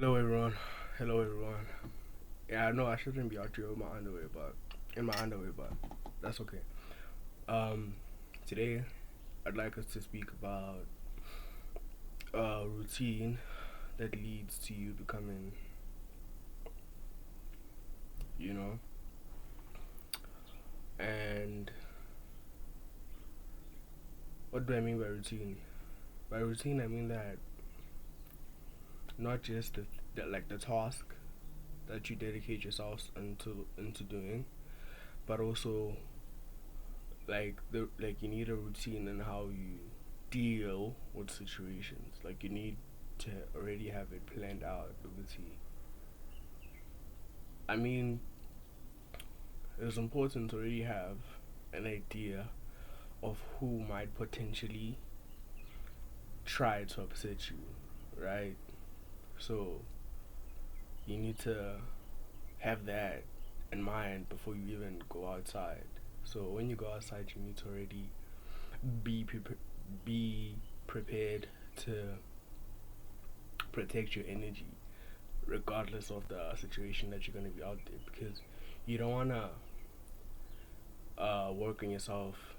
Hello everyone. Hello everyone. Yeah, I know I shouldn't be out here with my underwear, but in my underwear, but that's okay. Um, Today I'd like us to speak about a routine that leads to you becoming, you know, and what do I mean by routine? By routine, I mean that not just the task that you dedicate yourself into doing, but also you need a routine in how you deal with situations. Like you need to already have it planned out with the I mean, it's important to already have an idea of who might potentially try to upset you, right? So you need to have that in mind before you even go outside. So when you go outside, you need to already be prepared, be prepared to protect your energy regardless of the situation that you're going to be out there, because you don't want to work on yourself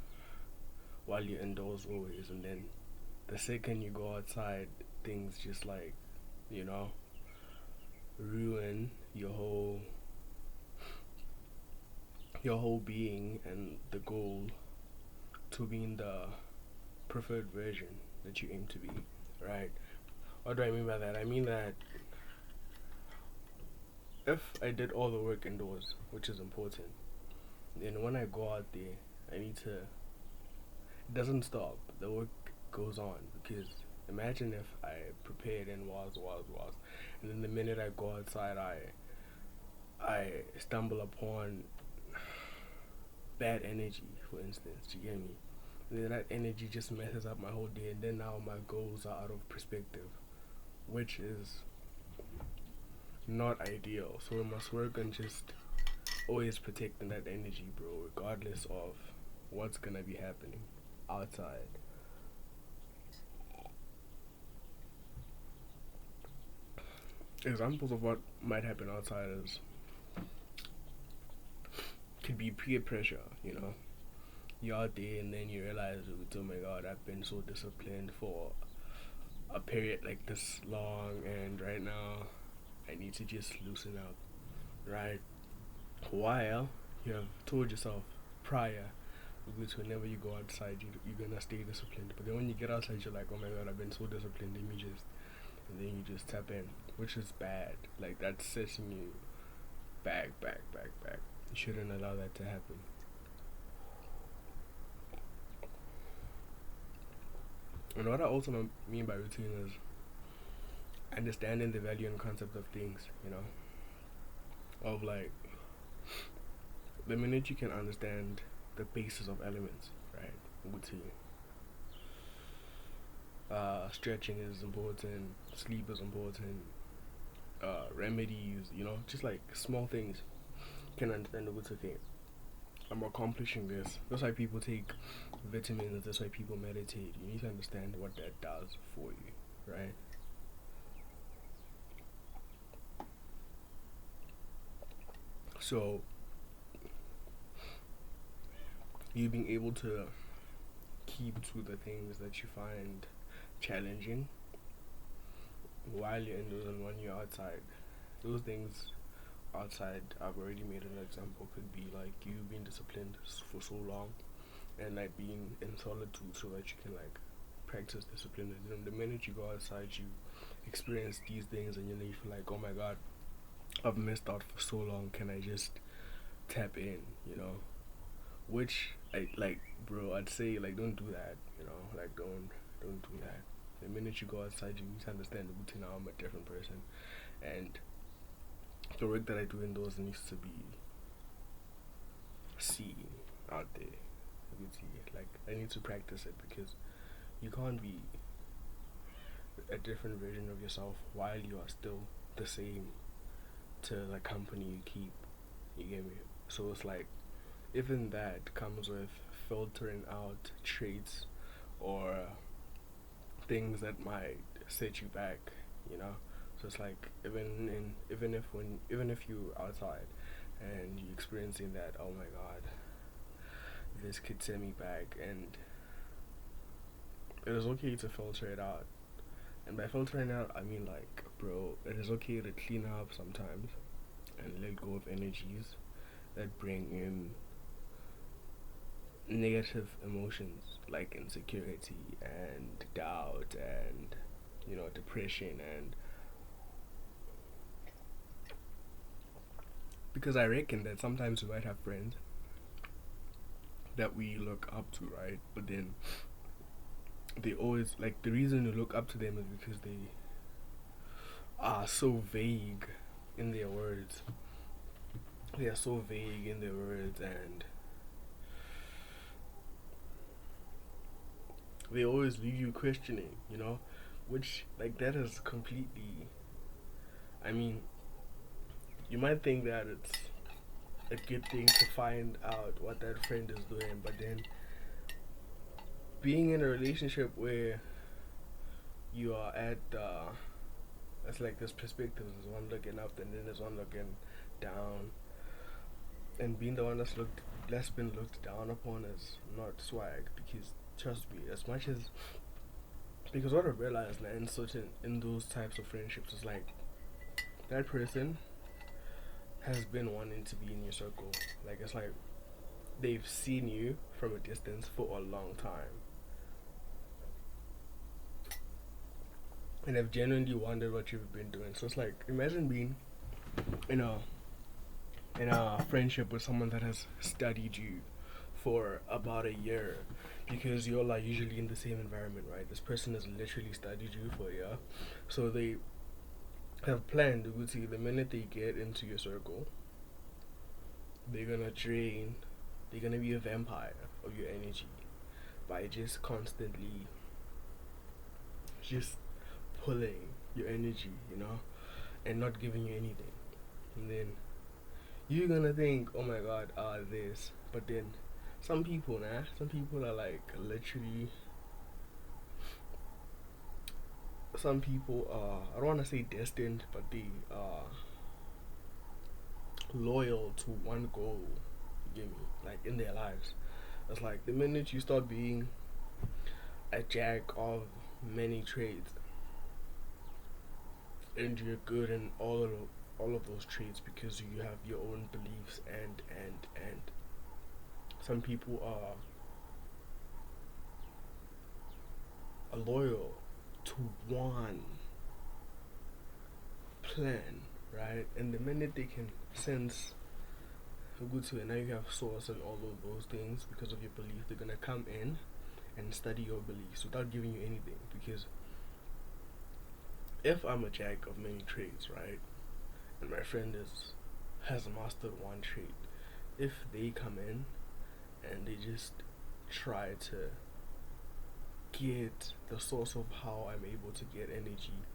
while you're indoors always, and then the second you go outside, things just you know ruin your whole being and the goal to being the preferred version that you aim to be, right? What do I mean by that? I mean that if I did all the work indoors, which is important, then when I go out there, I need to. It doesn't stop. The work goes on, because imagine if I prepared and was, and then the minute I go outside, I stumble upon bad energy, for instance. Do you get me? And then that energy just messes up my whole day, and then now my goals are out of perspective, which is not ideal. So we must work on just always protecting that energy, bro, regardless of what's gonna be happening outside. Examples of what might happen outside is could be peer pressure. You're out there and then you realize, oh my god, I've been so disciplined for a period like this long, and right now I need to just loosen up, right? While you have told yourself prior, because whenever you go outside, you're gonna stay disciplined. But then when you get outside, you're like, oh my god, I've been so disciplined. Let me just, and then you just tap in, which is bad. Like that's setting you back. You shouldn't allow that to happen. And what I also mean by routine is understanding the value and concept of things. Of like the minute you can understand the basis of elements, right? Routine. Stretching is important. Sleep is important. Remedies, just like small things. Can understand what's okay. I'm accomplishing this. That's why people take vitamins. That's why people meditate. You need to understand what that does for you, right? So you being able to keep to the things that you find challenging while you're indoors and when you're outside. Those things outside, I've already made an example, could be like you being disciplined for so long, and like being in solitude so that you can like practice discipline. And then the minute you go outside, you experience these things, and you feel like, oh my god, I've missed out for so long. Can I just tap in? Which I like, bro. I'd say like don't do that. Like don't do that. The minute you go outside, you need to understand the routine. Now I'm a different person, and the work that I do indoors needs to be seen out there. Like I need to practice it, because you can't be a different version of yourself while you are still the same to the company you keep. You get me? So it's like even that comes with filtering out traits or things that might set you back. Just like even if you outside and you experiencing that, oh my god, this kid sent me back, and it is okay to filter it out. And by filtering out, I mean like, bro, it is okay to clean up sometimes and let go of energies that bring in negative emotions like insecurity and doubt and depression. And because I reckon that sometimes we might have friends that we look up to, right? But then they always, like, the reason you look up to them is because they are so vague in their words. They are so vague in their words, and they always leave you questioning, which, like, that is completely, I mean, you might think that it's a good thing to find out what that friend is doing, but then being in a relationship where you are at it's like this perspective, there's one looking up and then there's one looking down, and being the one that's been looked down upon is not swag. Because trust me, as much as, because what I realized now in those types of friendships is like, that person has been wanting to be in your circle. Like, it's like they've seen you from a distance for a long time, and have genuinely wondered what you've been doing. So it's like, imagine being in a friendship with someone that has studied you for about a year, because you're like usually in the same environment, right? This person has literally studied you for a year, so they have planned to see the minute they get into your circle, they're gonna drain, they're gonna be a vampire of your energy by just constantly just pulling your energy, and not giving you anything. And then you're gonna think, oh my god, this. But then some people are like literally, some people are, I don't want to say destined, but they are loyal to one goal, you get me, like in their lives. It's like the minute you start being a jack of many trades, and you're good in all of those traits because you have your own beliefs, and some people are loyal to one plan, right? And the minute they can sense good to it, now you have source and all of those things because of your belief, they're gonna come in and study your beliefs without giving you anything. Because if I'm a jack of many trades, right, and my friend has mastered one trait, if they come in and they just try to get the source of how I'm able to get energy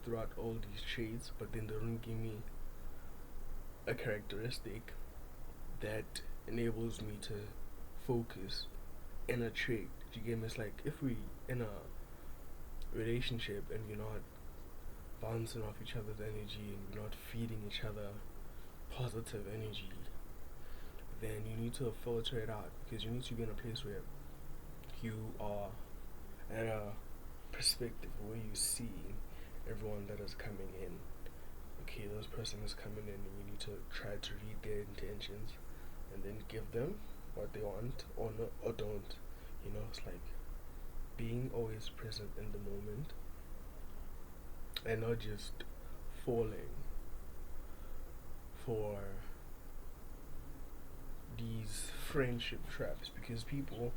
throughout all these traits, but then they don't give me a characteristic that enables me to focus in a trait. You get me? It's like if we in a relationship and we're not bouncing off each other's energy and we're not feeding each other positive energy, then you need to filter it out, because you need to be in a place where you are at a perspective where you see everyone that is coming in. Okay, this person is coming in, and you need to try to read their intentions and then give them what they want, or not, or don't. It's like being always present in the moment and not just falling for these friendship traps. Because people,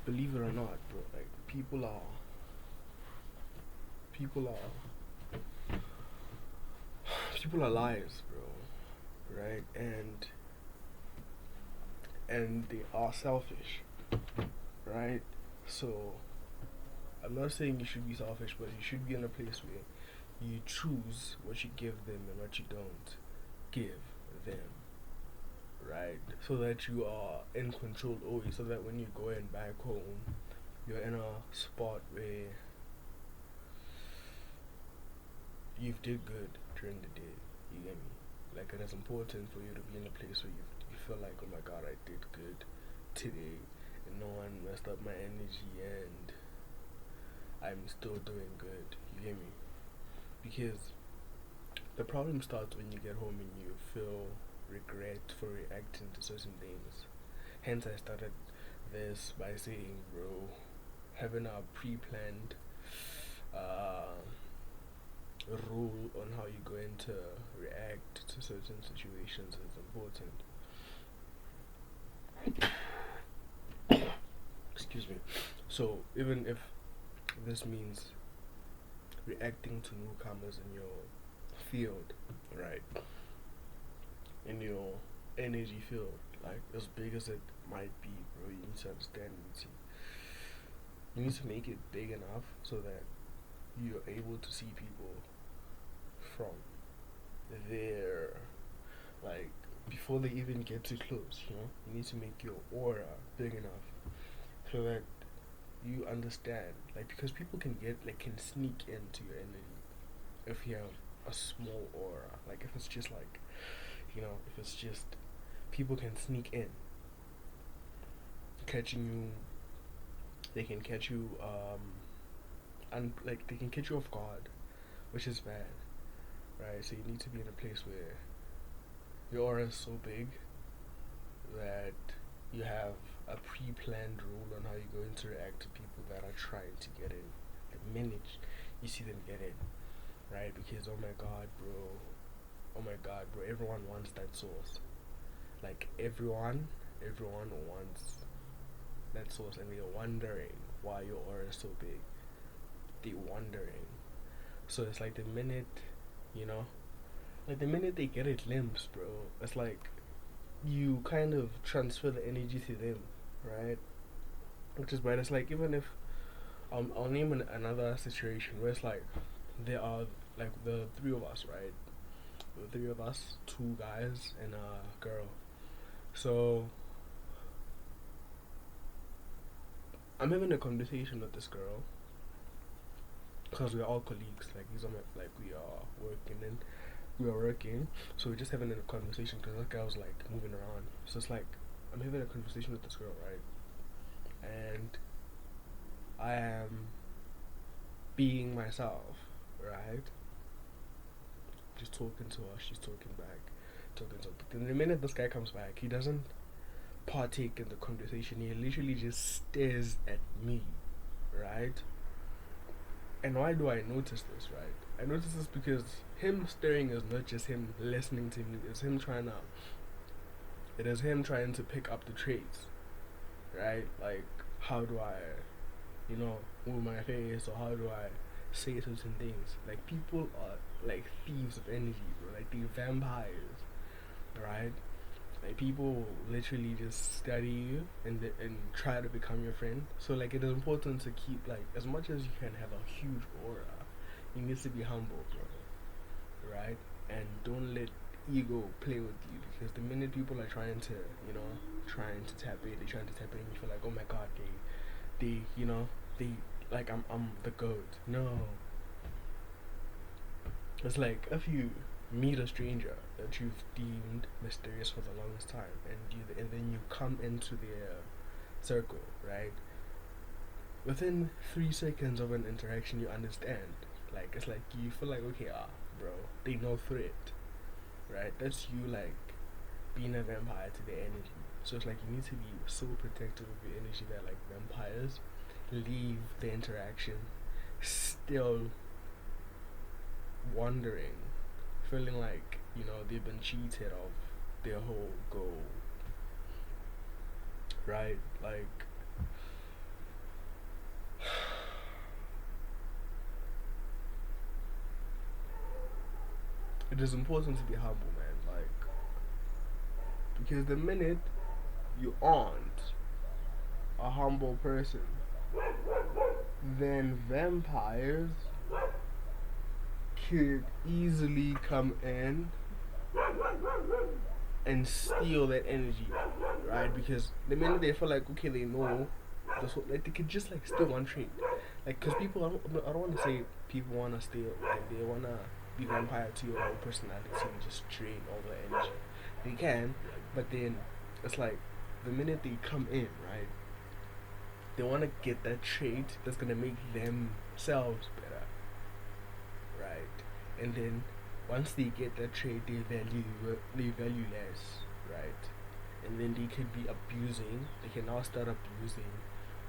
believe it or not, bro, like people are liars, bro, right? And they are selfish, right? So I'm not saying you should be selfish, but you should be in a place where you choose what you give them and what you don't give them, right? So that you are in control always, so that when you're going back home, you're in a spot where you've did good during the day. You get me? Like, it is important for you to be in a place where you feel like, oh my god, I did good today, and no one messed up my energy, and I'm still doing good. You get me? Because the problem starts when you get home and you feel regret for reacting to certain things. Hence, I started this by saying, bro, having a pre-planned uh, rule on how you're going to react to certain situations is important. Excuse me. So even if this means reacting to newcomers in your field, right? In your energy field, like as big as it might be, bro, you need to understand. You need to make it big enough so that you're able to see people from their, like, before they even get too close. You need to make your aura big enough so that you understand, like, because people can sneak into your energy if you have a small aura. Like, if it's just like, if it's just people can sneak in, catching you. They can catch you, and like they can catch you off guard, which is bad, right? So you need to be in a place where your aura is so big that you have a pre-planned rule on how you're going to react to people that are trying to get in. The minute you see them get in, right? Because oh my god, bro, everyone wants that source. Like everyone wants that source, and they're wondering why your aura is so big. They're wondering. So it's like the minute, the minute they get a glimpse, bro, it's like you kind of transfer the energy to them, right? Which is bad. It's like, even if I'll name another situation where it's like there are like the three of us, right? The three of us, two guys and a girl. So I'm having a conversation with this girl because we're all colleagues. Like we are working, so we're just having a conversation because that guy was like moving around. So it's like I'm having a conversation with this girl, right? And I am being myself, right? Just talking to her, she's talking back, talking to her. But then the minute this guy comes back, he doesn't partake in the conversation. He literally just stares at me, right? And why do I notice this, right? I notice this because him staring is not just him listening to me. It is him trying to pick up the traits, right? Like, how do I, move my face, or how do I say certain things? Like, people are like thieves of energy, bro. Like, they're vampires, right? Like, people literally just study you and try to become your friend. So like, it is important to keep, like, as much as you can have a huge aura, you need to be humble, bro, right? And don't let ego play with you, because the minute people are trying to tap in, they're trying to tap in, you feel like, oh my god, they like, I'm the goat. No, it's like if you meet a stranger that you've deemed mysterious for the longest time, and then you come into their circle, right? Within 3 seconds of an interaction, you understand. Like, it's like you feel like, okay, bro, they no threat, right? That's you, like, being a vampire to their energy. So it's like you need to be so protective of your energy that, like, vampires leave the interaction still wondering, feeling like, they've been cheated of their whole goal, right? Like, it is important to be humble, man. Like, because the minute you aren't a humble person, then vampires could easily come in and steal that energy, right? Because the minute they feel like, okay, they know, like, they could just, like, steal one trait. Like, because people, I don't want to say people want to steal, like, they want to be vampire to your whole personality and just drain all the energy. They can, but then it's like the minute they come in, right? They want to get that trait that's gonna make themselves better, right? And then once they get that trait, they value less, right? And then they could be abusing. They can now start abusing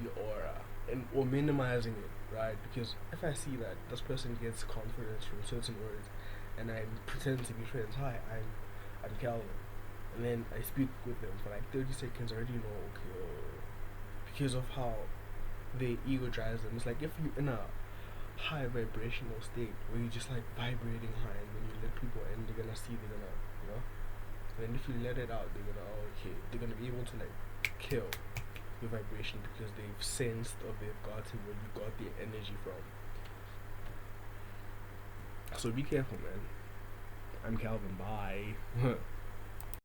your aura and or minimizing it, right? Because if I see that this person gets confidence from certain words, and I pretend to be friends, hi, I'm Calvin, and then I speak with them for like 30 seconds, I already know, okay, because of how the ego drives them. It's like if you're in a high vibrational state where you're just like vibrating high, and when you let people in, they're gonna see, they're gonna, you know. And then if you let it out, they're gonna, oh, okay, they're gonna be able to like kill your vibration because they've sensed or they've gotten where you got the energy from. So be careful, man. I'm Calvin. Bye.